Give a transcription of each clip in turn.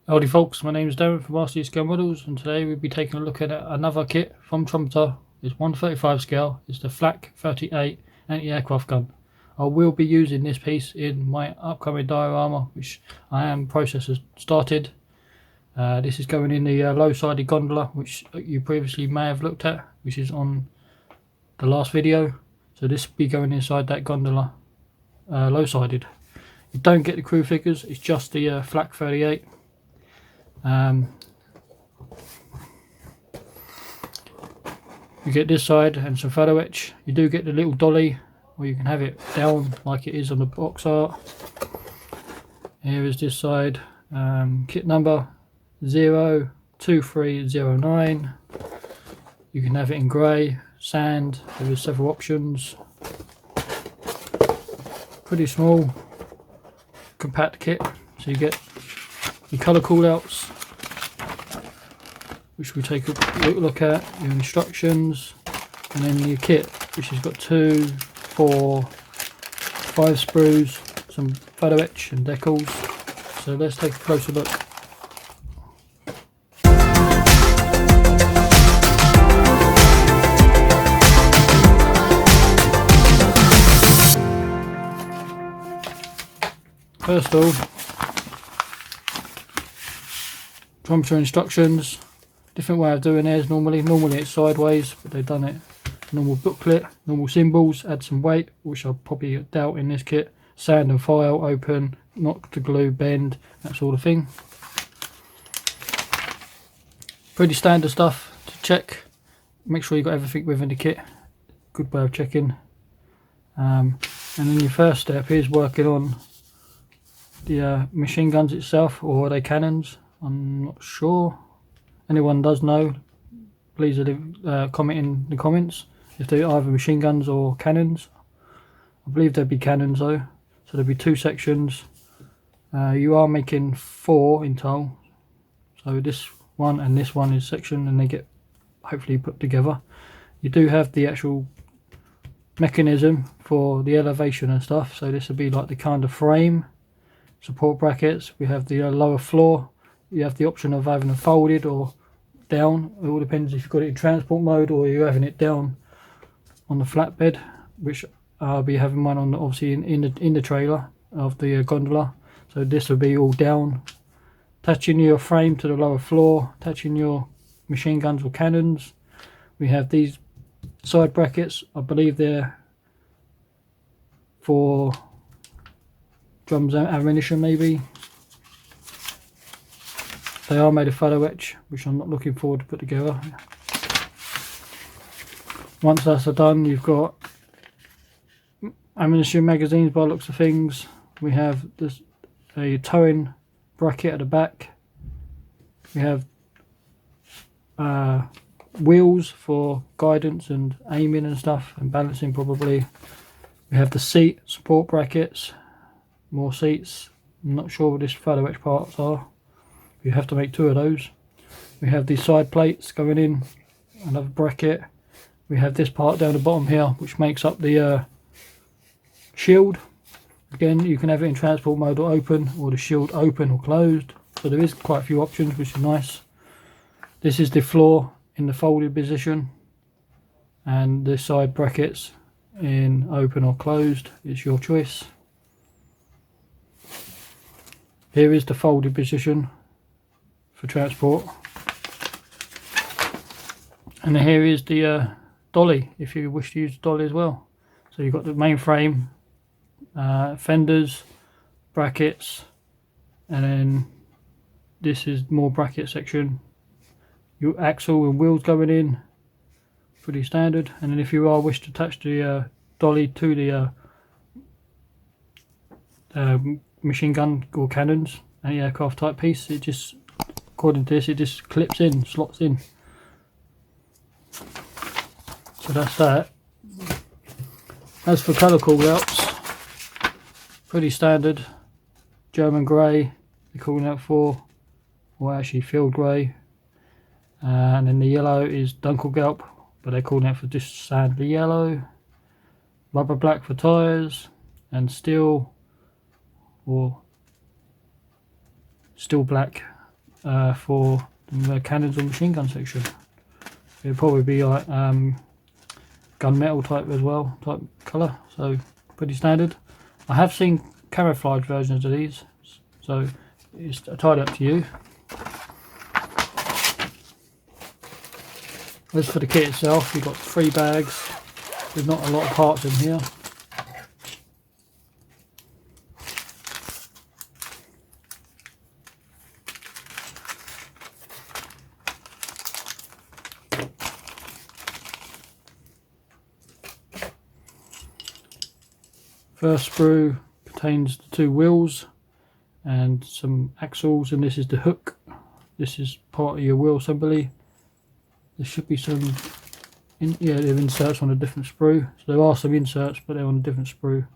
Howdy folks, my name is Darren from RC Scale Models, and today we'll be taking a look at another kit from Trumpeter. It's 1/35 scale, it's the FlaK 38 anti-aircraft gun. I will be using this piece in my upcoming diorama, which I am processor started. This is going in the low-sided gondola, which you previously may have looked at, which is on the last video. So this will be going inside that gondola, low-sided. You don't get the crew figures, it's just the FlaK 38. You get this side and some photo etch. You do get the little dolly, or you can have it down like it is on the box art. Here is this side, kit number 02309. You can have it in grey, sand. There is several options. Pretty small, compact kit. So you get your colour callouts, which we take a look at, your instructions, and then your kit, which has got 2, 4, 5 sprues, some photo etch and decals. So let's take a closer look. First of all, Trumpeter instructions. Different way of doing theirs normally it's sideways, but they've done it normal booklet, normal symbols, add some weight, which I'll probably doubt in this kit, sand and file, open, knock to glue, bend, that sort of thing. Pretty standard stuff to check, make sure you got everything within the kit, good way of checking. And then your first step is working on the machine guns itself, or are they cannons? I'm not sure. Anyone does know, please comment in the comments if they're either machine guns or cannons. I believe they'd be cannons though, so there'll be 2 sections. You are making 4 in total, so this one and this one is section, and they get hopefully put together. You do have the actual mechanism for the elevation and stuff, so this would be like the kind of frame, support brackets. We have the lower floor. You have the option of having it folded or down. It all depends if you've got it in transport mode or you're having it down on the flatbed, which I'll be having mine on obviously in the trailer of the gondola. So this will be all down, attaching your frame to the lower floor, attaching your machine guns or cannons. We have these side brackets. I believe they're for drums and ammunition maybe. They are made of photo etch, which I'm not looking forward to put together. Once that's done, you've got ammunition magazines by the looks of things. We have this a towing bracket at the back. We have wheels for guidance and aiming and stuff, and balancing probably. We have the seat support brackets, more seats. I'm not sure what this photo etch parts are. You have to make 2 of those. We have these side plates going in, another bracket. We have this part down the bottom here, which makes up the shield. Again, you can have it in transport mode or open, or the shield open or closed. So there is quite a few options, which is nice. This is the floor in the folded position, and the side brackets in open or closed. It's your choice. Here is the folded position for transport, and here is the dolly if you wish to use the dolly as well. So you've got the main frame, fenders, brackets, and then this is more bracket section. Your axle and wheels going in, pretty standard. And then if you wish to attach the dolly to the machine gun or cannons, any aircraft type piece, it just, according to this, it just clips in, slots in. So that's that. As for colour callouts, pretty standard. German grey, they're calling out for, or actually field grey. And then the yellow is Dunkelgelb, but they're calling out for just sand yellow. Rubber black for tyres, and steel or steel black for the cannons or machine gun section. It'll probably be like gunmetal type as well, type colour, so pretty standard. I have seen camouflage versions of these, so it's entirely up to you. As for the kit itself, you've got 3 bags. There's not a lot of parts in here. First sprue contains the 2 wheels and some axles, and this is the hook. This is part of your wheel assembly. There should be some there are inserts on a different sprue. So there are some inserts, but they're on a different sprue.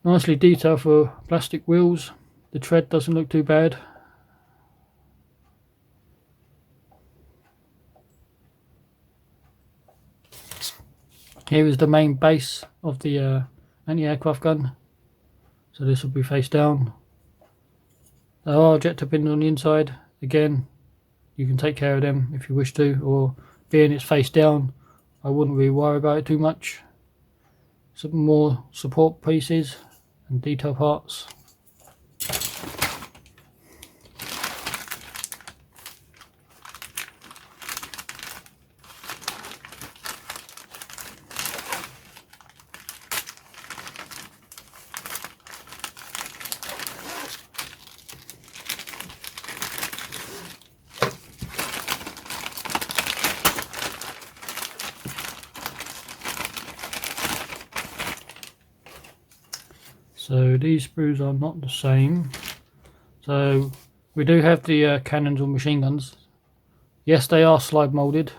Nicely detailed for plastic wheels. The tread doesn't look too bad. Here is the main base of the anti-aircraft gun. So this will be face down. There are ejector pins on the inside. Again, you can take care of them if you wish to, or being it's face down, I wouldn't really worry about it too much. Some more support pieces and detail parts. So these sprues are not the same. So we do have the cannons or machine guns. Yes, they are slide molded,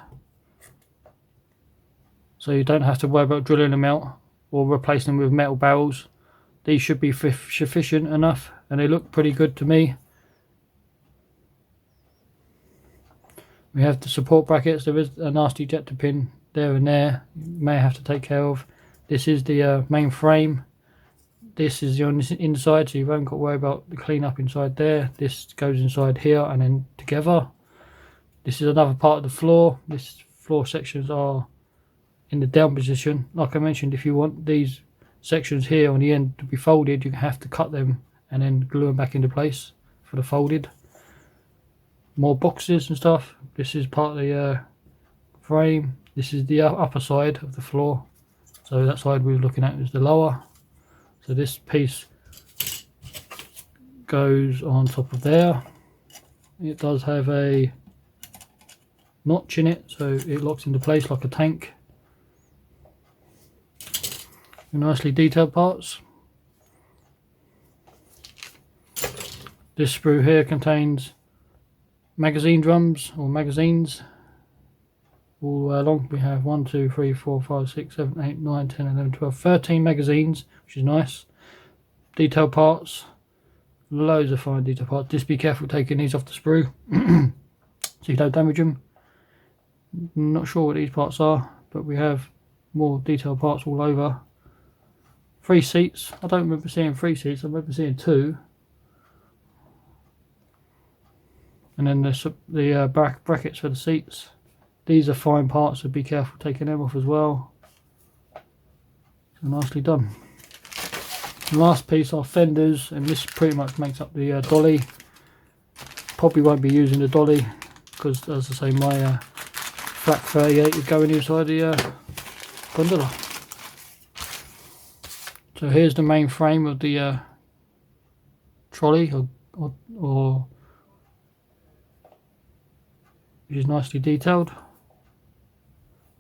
so you don't have to worry about drilling them out or replacing them with metal barrels. These should be sufficient enough, and they look pretty good to me. We have the support brackets. There is a nasty ejector pin there and there you may have to take care of. This is the main frame. This is on the inside, so you won't got to worry about the cleanup inside there. This goes inside here and then together. This is another part of the floor. This floor sections are in the down position. Like I mentioned, if you want these sections here on the end to be folded, you have to cut them and then glue them back into place for the folded. More boxes and stuff. This is part of the frame. This is the upper side of the floor. So that side we were looking at is the lower. So this piece goes on top of there. It does have a notch in it, so it locks into place like a tank. Nicely detailed parts. This sprue here contains magazine drums or magazines. All along we have 1, 2, 3, 4, 5, 6, 7, 8, 9, 10, 11, 12, 13 magazines, which is nice. Detailed parts, loads of fine detail parts. Just be careful taking these off the sprue so you don't damage them. I'm not sure what these parts are, but we have more detailed parts all over. 3 seats. I don't remember seeing 3 seats, I remember seeing 2. And then the brackets for the seats. These are fine parts, so be careful taking them off as well. So nicely done. The last piece are fenders, and this pretty much makes up the dolly. Probably won't be using the dolly because, as I say, my FlaK 38 is going inside the gondola. So here's the main frame of the trolley, or which is nicely detailed.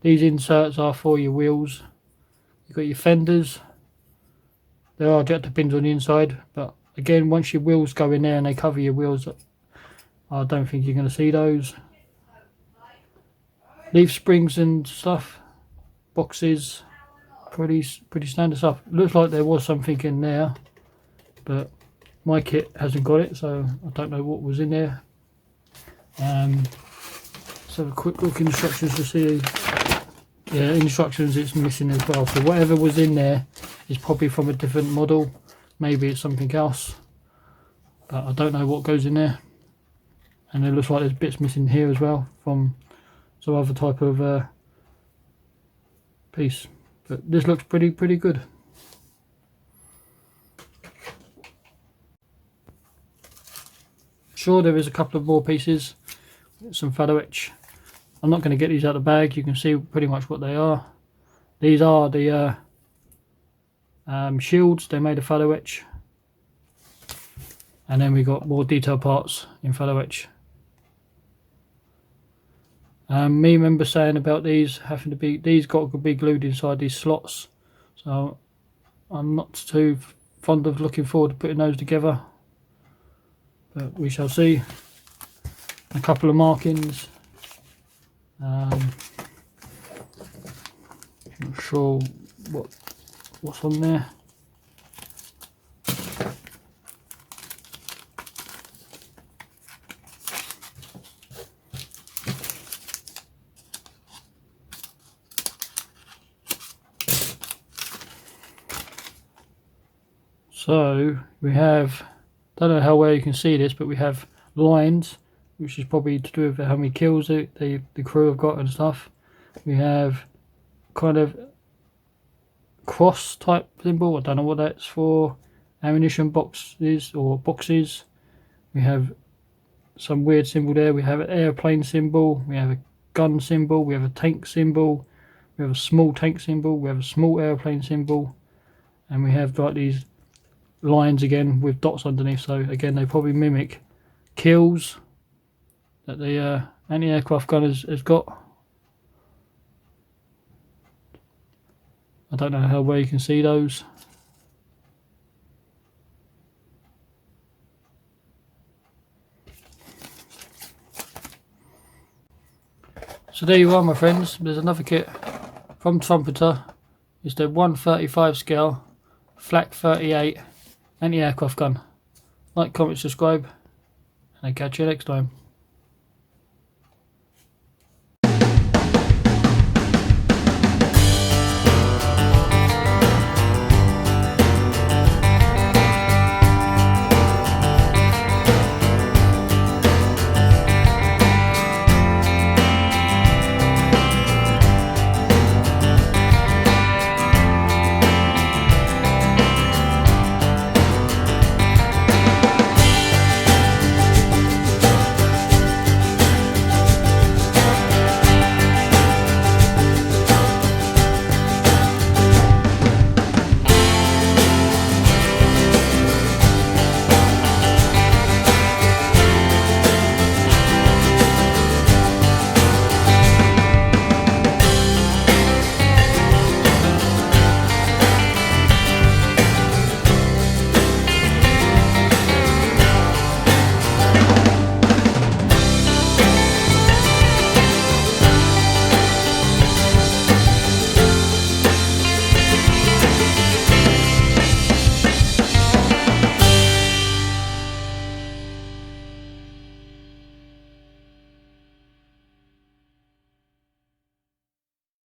These inserts are for your wheels. You've got your fenders. There are ejector pins on the inside, but again, once your wheels go in there and they cover your wheels, I don't think you're going to see those. Leaf springs and stuff, boxes, pretty standard stuff. Looks like there was something in there, but my kit hasn't got it, so I don't know what was in there. Let's have a quick look instructions to see. Yeah, instructions it's missing as well. So whatever was in there is probably from a different model. Maybe it's something else. but I don't know what goes in there. And it looks like there's bits missing here as well from some other type of piece. But this looks pretty good. Sure, there is a couple of more pieces, some photo etch. I'm not going to get these out of the bag. You can see pretty much what they are. These are the shields. They're made of photo etch. And then we got more detailed parts in photo etch. Me remember saying about these having to be, these got to be glued inside these slots. So I'm not too fond of looking forward to putting those together. But we shall see. A couple of markings. Not sure what's on there. So we have, don't know how well you can see this, but we have lines, which is probably to do with how many kills the crew have got and stuff. We have kind of cross type symbol. I don't know what that's for. Ammunition boxes or boxes. We have some weird symbol there. We have an airplane symbol. We have a gun symbol. We have a tank symbol. We have a small tank symbol. We have a small airplane symbol, and we have like these lines again with dots underneath. So again, they probably mimic kills that the anti-aircraft gun has got. I don't know how well you can see those. So there you are, my friends. There's another kit from Trumpeter. It's the 1/35 scale FlaK 38 anti-aircraft gun. Like, comment, subscribe, and I'll catch you next time.